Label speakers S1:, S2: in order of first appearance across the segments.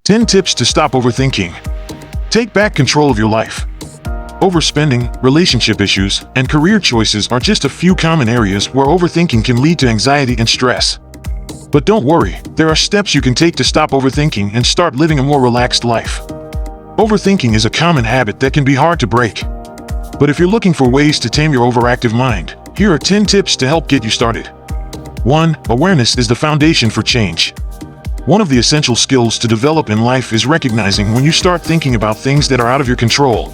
S1: 10 tips to stop overthinking. Take back control of your life. Overspending, relationship issues, and career choices are just a few common areas where overthinking can lead to anxiety and stress. But don't worry, there are steps you can take to stop overthinking and start living a more relaxed life. Overthinking is a common habit that can be hard to break. But if you're looking for ways to tame your overactive mind, here are 10 tips to help get you started. 1. Awareness is the foundation for change. One of the essential skills to develop in life is recognizing when you start thinking about things that are out of your control.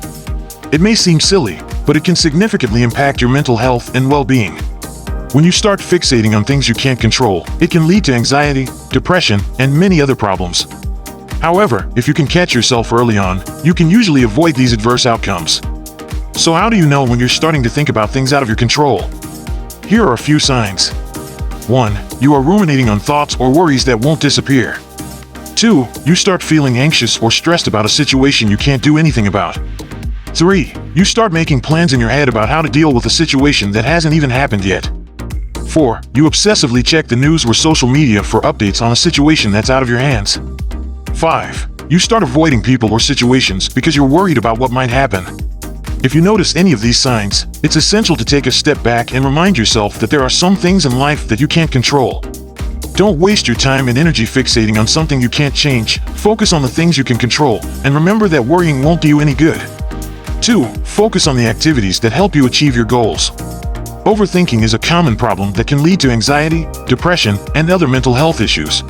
S1: It may seem silly, but it can significantly impact your mental health and well-being. When you start fixating on things you can't control, it can lead to anxiety, depression, and many other problems. However, if you can catch yourself early on, you can usually avoid these adverse outcomes. So how do you know when you're starting to think about things out of your control? Here are a few signs. 1. You are ruminating on thoughts or worries that won't disappear. 2. You start feeling anxious or stressed about a situation you can't do anything about. 3. You start making plans in your head about how to deal with a situation that hasn't even happened yet. 4. You obsessively check the news or social media for updates on a situation that's out of your hands. 5. You start avoiding people or situations because you're worried about what might happen. If you notice any of these signs, it's essential to take a step back and remind yourself that there are some things in life that you can't control. Don't waste your time and energy fixating on something you can't change. Focus on the things you can control, and remember that worrying won't do you any good. 2. Focus on the activities that help you achieve your goals. Overthinking is a common problem that can lead to anxiety, depression, and other mental health issues.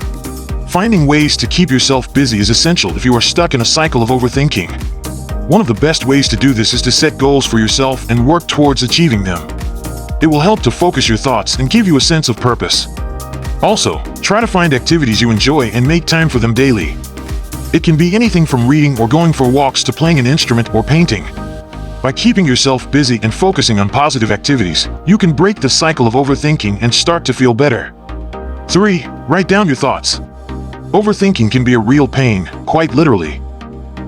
S1: Finding ways to keep yourself busy is essential if you are stuck in a cycle of overthinking. One of the best ways to do this is to set goals for yourself and work towards achieving them. It will help to focus your thoughts and give you a sense of purpose. Also, try to find activities you enjoy and make time for them daily. It can be anything from reading or going for walks to playing an instrument or painting. By keeping yourself busy and focusing on positive activities, you can break the cycle of overthinking and start to feel better. 3. Write down your thoughts. Overthinking can be a real pain, quite literally.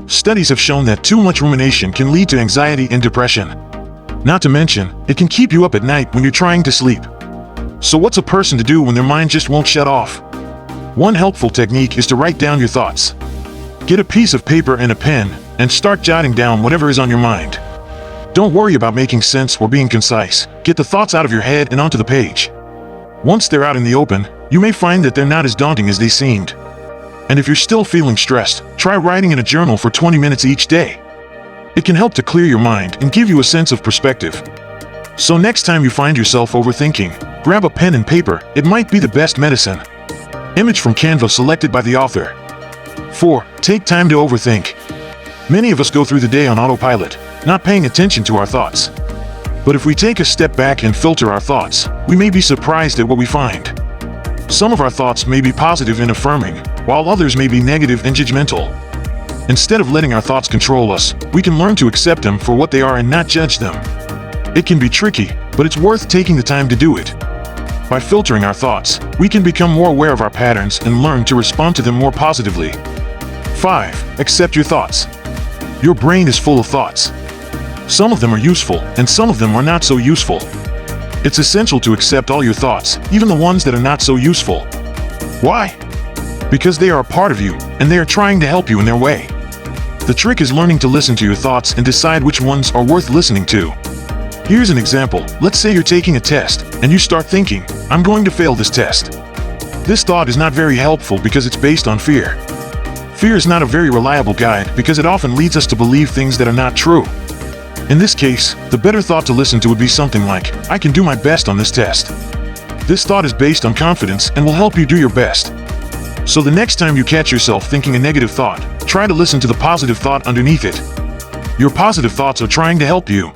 S1: Studies have shown that too much rumination can lead to anxiety and depression. Not to mention, it can keep you up at night when you're trying to sleep. So what's a person to do when their mind just won't shut off? One helpful technique is to write down your thoughts. Get a piece of paper and a pen, and start jotting down whatever is on your mind. Don't worry about making sense or being concise. Get the thoughts out of your head and onto the page. Once they're out in the open, you may find that they're not as daunting as they seemed. And if you're still feeling stressed, try writing in a journal for 20 minutes each day. It can help to clear your mind and give you a sense of perspective. So next time you find yourself overthinking, grab a pen and paper. It might be the best medicine. Image from Canva selected by the author. 4. Take time to overthink. Many of us go through the day on autopilot, not paying attention to our thoughts. But if we take a step back and filter our thoughts, we may be surprised at what we find. Some of our thoughts may be positive and affirming, while others may be negative and judgmental. Instead of letting our thoughts control us, we can learn to accept them for what they are and not judge them. It can be tricky, but it's worth taking the time to do it. By filtering our thoughts, we can become more aware of our patterns and learn to respond to them more positively. 5. Accept your thoughts. Your brain is full of thoughts. Some of them are useful, and some of them are not so useful. It's essential to accept all your thoughts, even the ones that are not so useful. Why? Because they are a part of you, and they are trying to help you in their way. The trick is learning to listen to your thoughts and decide which ones are worth listening to. Here's an example. Let's say you're taking a test, and you start thinking, I'm going to fail this test. This thought is not very helpful because it's based on fear. Fear is not a very reliable guide because it often leads us to believe things that are not true. In this case, the better thought to listen to would be something like, I can do my best on this test. This thought is based on confidence and will help you do your best. So the next time you catch yourself thinking a negative thought, try to listen to the positive thought underneath it. Your positive thoughts are trying to help you.